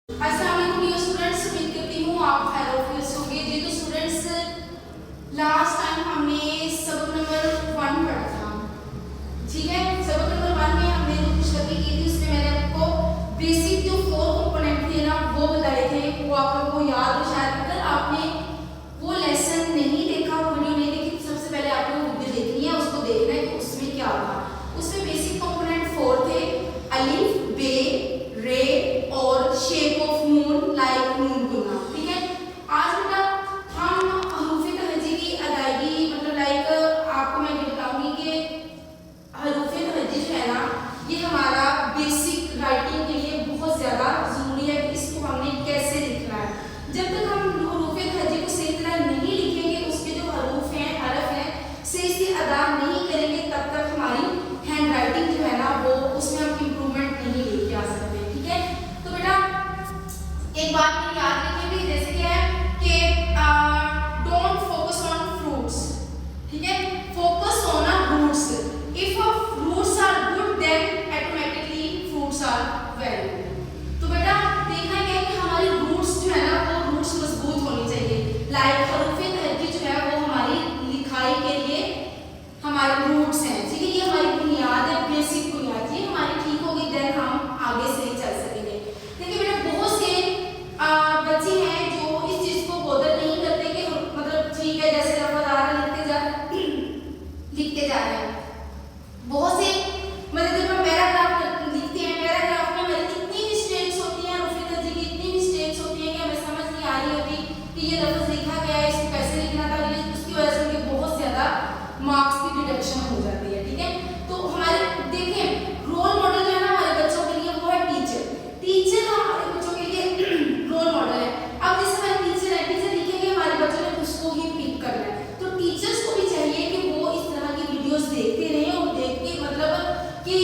अस्सलाम वालेकुम dear students, उम्मीद करती हूँ आप खैरियत से होंगे। जी तो स्टूडेंट्स, लास्ट टाइम हमने सबक नंबर 1 पढ़ा था, ठीक है। सबक नंबर 1 में हमने जो पुस्तकें की थी उसमें मैंने आपको बेसिक जो 4 कंपोनेंट थे ना वो बताए थे। वो आप लोगों को याद हो शायद। अगर आपने वो लेसन नहीं देखा, वो वीडियो नहीं देखी, तो सबसे पहले आप लोगों को वीडियो देखनी है, उसको देखना है कि उसमें क्या होगा। उसमें बेसिक कंपोनेंट 4 थे, अलिफ, बे, रे और शेप ऑफ नून, लाइक नून बोलना, ठीक है। आज बेटा हम हरूफ तहज्जी की अदायगी मतलब लाइक आपको मैं ये बताऊंगी कि हरूफ तहज्जी जो है ना ये हमारा बेसिक राइटिंग के लिए बहुत ज़्यादा ज़रूरी है कि इसको हमने कैसे लिखना है। जब तक हम हरूफ तहज्जी को सही तरह नहीं लिखेंगे, उसके जो हरूफ हैं, हरफ हैं, सही से अदा नहीं करेंगे, तब तक हमारी हैंड राइटिंग जो है ना वो उसमें हम इम्प्रूवमेंट नहीं लेके आ सकते, ठीक है। तो बेटा एक बात में याद रखिए भी, जैसे क्या है कि डोंट फोकस ऑन फ्रूट्स, ठीक है, focus on roots. If roots are good then automatically fruits are very good. तो बेटा देखना क्या है कि हमारी रूट्स जो है ना वो रूट्स मजबूत होनी चाहिए। लाइक हरूफ तहज्जी जो है वो हमारी लिखाई के लिए हमारे रूट्स हैं, ठीक है। ये हमारी बुनियाद है, बेसिक बुनियाद। ये हमारी ठीक होगी देन हम आगे से चल सकेंगे। देखिए बेटा बहुत से बच्चे हैं जो इस चीज को बॉदर नहीं करते कि मतलब ठीक है जैसे लफ्ज आ रहा लिखते जा रहे हैं। बहुत से मतलब जब हम पैराग्राफ लिखते हैं, पैराग्राफ में हमारी इतनी मिस्टेक्स होती हैं, हरूफ तहज्जी की इतनी मिस्टेक्स होती हैं कि हमें समझ नहीं आ रही होती कि ये लफ्ज लिखा गया है, इसको कैसे लिखना था। उसकी वजह से उनके बहुत ज्यादा मार्क्स की डिडक्शन हो जाती है, ठीक है। तो हमारे देखिए रोल मॉडल जो है ना हमारे बच्चों के लिए वो है टीचर। टीचर हमारे बच्चों के लिए रोल मॉडल है। अब जैसे हमारे टीचर है, टीचर लिखेंगे, हमारे बच्चों ने उसको ही पिक करना है। तो टीचर्स को भी चाहिए कि वो इस तरह की वीडियोस देखते रहें और देख के मतलब कि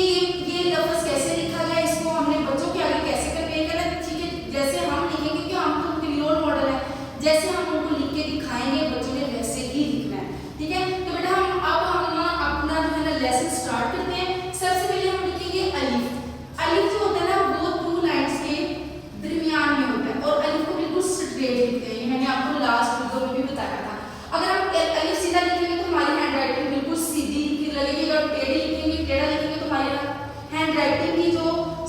ये लफ्ज कैसे लिखा गया, इसको हमने बच्चों के आगे कैसे कन्वे करना है, ठीक है। जैसे हम लिखेंगे कि हम तो उनके रोल मॉडल है, जैसे हम उनको लिख के दिखाएंगे बच्चों ने वैसे ही लिखना है, ठीक है। तो बेटा हम अपना जो है ना लेसन स्टार्ट करते हैं। सबसे पहले हम लिखेंगे अलिफ। अलिफ जो होता है ना वो 2 लाइंस के दरमियान में होता है और अलिफ को बिल्कुल स्ट्रेट लिखते हैं। ये मैंने आपको लास्ट वीडियो में भी बताया था। अगर हम अलिफ सीधा लिखेंगे तो हमारी हैंड राइटिंग बिल्कुल सीधी लगेगी। अगर टेढ़ी लिखेंगे, टेढ़ा लिखेंगे तो हमारी हैंड राइटिंग की जो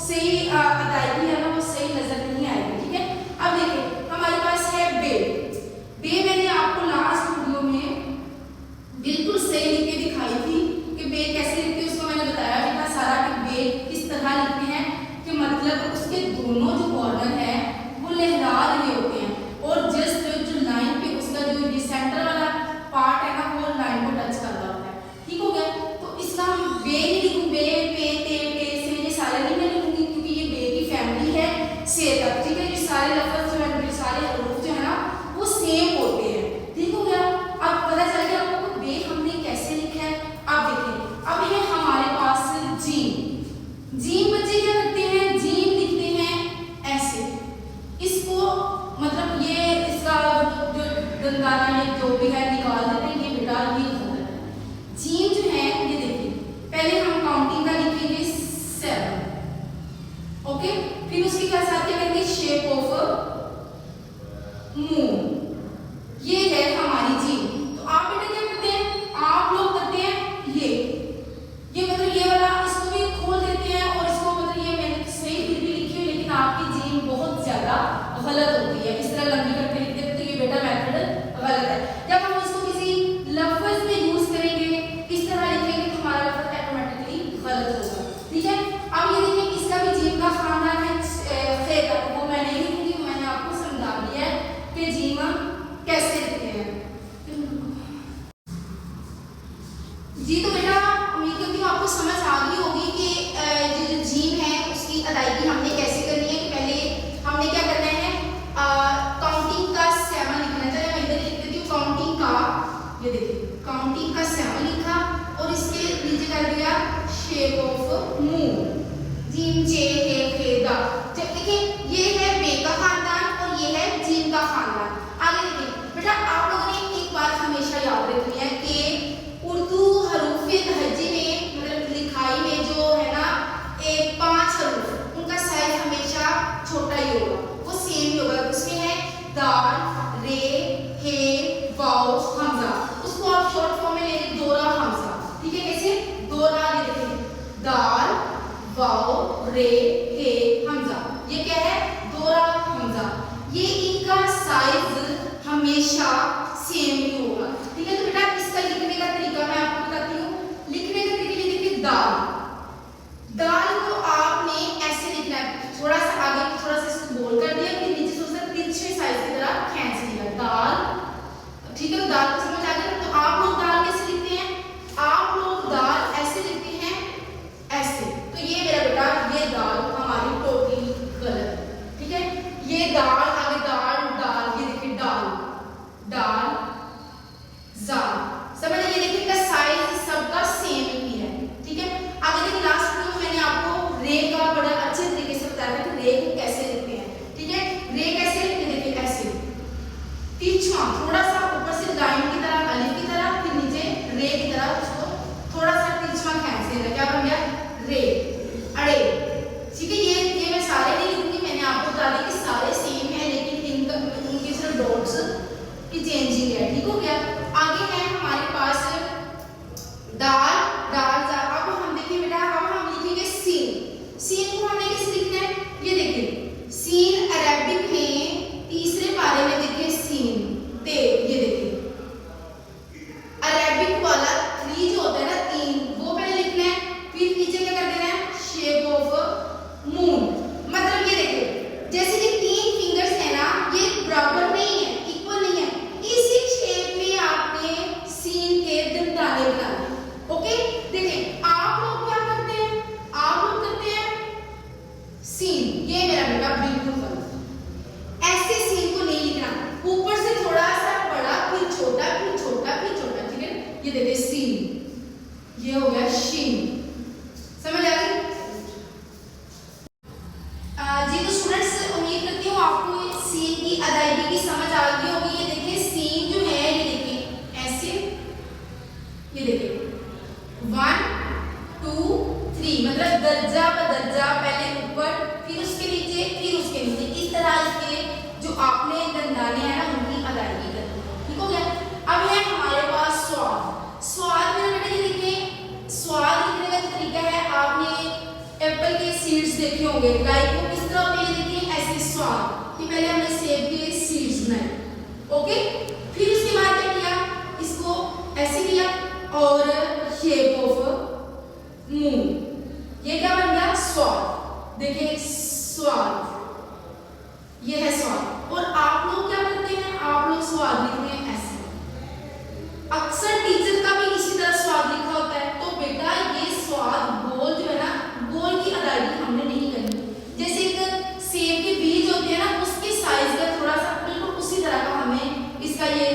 सही अदायगी है ना वो सही नजर नहीं आएगी, ठीक है। अब देखिए हमारे पास है बे। बे मैंने आपको लास्ट वीडियो में बिल्कुल सही लिख के दिखाई थी कि बे कैसे लिखते हैं, उसको मैंने बताया इतना सारा कि बे किस तरह लिखते हैं कि मतलब उसके दोनों जो बॉर्डर है वो लहरा रहे होते हैं और जस्ट जो लाइन पे उसका जो ये सेंटर वाला पार्ट है ना वो लाइन को टच कर रहा होता है, ठीक हो गया। तो इसका हम बे ही लिखूं, बे, पे, ते, टे से ये सारे नहीं मैं लिखूंगी क्योंकि ये बे की फैमिली है से तक, ठीक है। ये सारे लफ्ज जो है, सारे हरूफ जो है ना वो सेम होते हैं, ठीक हो गया। अब पता चल गया आपको बे हमने कैसे लिखा है। अब देखिए अब है हमारे पास जीम। जीम बच्चे क्या करते हैं, जीम लिखते हैं ऐसे। इसको मतलब ये इसका जो दंदाना ये जो भी है निकाल देते हैं, ये बेटा ये गलत है। जीम जो है ये देखिए पहले हम काउंटिंग का लिखेंगे 7, ओके। फिर उसके साथ क्या करेंगे शेप ऑफ मून, ये है हमारी जीम। तो आप बेटा क्या करते हैं, आप लोग करते हैं ये मतलब ये वाला इसको भी खोल देते हैं और इसको मतलब ये मैंने सही फिर भी लिखी है लेकिन आपकी जीम बहुत ज्यादा गलत होती है। इस तरह लंबी करके लिखते हैं तो ये बेटा मेथड गलत है। जब हम इसको किसी लफ्ज में यूज करेंगे इस तरह लिखेंगे तो हमारा लफ्ज ऑटोमेटिकली गलत होगा, ठीक है। अब ये देखिए इसका भी जीम का खानदान है खे का, वो मैं नहीं लिखूंगी, मैंने आपको समझा दिया है कि जीम कैसे लिखते हैं। जी तो बेटा उम्मीद करती हूँ आपको समझ आ गई होगी कि ये जो जीम है उसकी अदायगी हमने कैसे करनी है। कि पहले हमने क्या करना है दाल, रे, हे, वाओ, हमजा, उसको आप शॉर्ट फॉर्म में ले लें दोरा हमजा। ठीक है, कैसे दोरा, ये देखिए दाल, वाओ, रे, हे, हमजा, ये क्या है दोरा हमजा। ये इनका साइज हमेशा सेम ही होगा। ठीक है, तो बेटा इसका लिखने का तरीका मैं आपको बताती हूँ। लिखने का तरीका ये देखिए दाल, दाल को आपने ऐसे लिखना है, थोड़ा सा आगे थोड़ा सा इसको बोल कर दिया, फिर नीचे से उसे तिरछे साइज की तरह खींच दिया दाल। ठीक है, दाल को समझ आ गया। तो आप लोग दाल कैसे लिखते हैं? आप लोग दाल ऐसे लिखते हैं, ऐसे। तो ये मेरा बेटा ये दाल हमारी टोटली गलत। ठीक है, ये दाल आगे दाल दाल, ये देखिए दाल दाल जाल, समझ। ये देखिए इसका साइज सबका सेम ही है। ठीक है, आगे देखिए लास्ट में मैंने आपको रे का बड़ा अच्छे तरीके से बताया था कि रे को कैसे लिखते हैं। ठीक है, रे कैसे लिखते हैं, देखिए ऐसे तिरछा, थोड़ा सा ऊपर से लाइन की तरह अलिफ की तरह, फिर नीचे रे की तरह उसको थोड़ा सा तिरछा खींच देना, क्या बन गया रे, अड़े। ठीक है, ये मैं सारे नहीं लिखूंगी, मैंने आपको बता दिया कि सारे सेम है, लेकिन इनका उनके सिर्फ डॉट्स की चेंजिंग है। ठीक हो गया। आगे है हमारे पास दाल दाल जा। अब हम देखिए बेटा, अब हम लिखेंगे सीन। सीन को हमने कैसे लिखना है, ये देखिए सीन अरेबिक में तीसरे पारे में देखिए सीन ते, ये देखिए अरेबिक वाला 3 जो होता है ना 3, वो पहले लिखना है, फिर नीचे क्या कर देना है शेप ऑफ मून। मतलब ये देखिए जैसे कि 3 फिंगर्स है ना, ये बराबर नहीं है, इक्वल नहीं है, इसी शेप में आपने सीन के दंताने बनाने। ओके, देखिए आप लोग क्या करते हैं, आप लोग करते हैं सीन, ये मेरा बेटा बिल्कुल गलत। ऐसे सीन को नहीं लिखना, ऊपर से थोड़ा सा बड़ा, फिर छोटा, फिर छोटा, फिर छोटा। ठीक है, ये देखिए सीन, ये हो गया शीन। समझ आ गई जी? तो स्टूडेंट्स उम्मीद करती हूँ आपको सीन की अदायगी की समझ आ गई होगी। ये देखिए सीन जो है, ये देखिए ऐसे, ये देखिए 1 2 3, मतलब दर्जा बदर्जा, पहले ऊपर फिर उसके नीचे फिर उसके नीचे, इस तरह इसके जो आपने दंदाने हैं ना उनकी अदायगी करनी है। ठीक हो गया। अब है हमारे पास स्वाद। स्वाद में बेटा ये देखिए स्वाद लिखने का जो तरीका है, आपने एप्पल के सीड्स देखे होंगे, लाइक वो किस तरह होते हैं, देखिए ऐसे स्वाद कि पहले हमने सेब के सीड्स बनाए। ओके, फिर उसके बाद क्या किया, इसको ऐसे किया और शेप ऑफ मून, ये क्या बन गया स्वाद। देखिए स्वाद, ये है स्वाद। और आप लोग क्या करते हैं, आप लोग स्वाद लिखते हैं ऐसे। अक्सर टीचर का भी इसी तरह स्वाद लिखा होता है। तो बेटा ये स्वाद गोल जो है ना, गोल की अदायगी हमने नहीं करनी। जैसे एक सेब के बीज होते हैं ना, उसके साइज का थोड़ा सा बिल्कुल उसी तरह का हमें इसका ये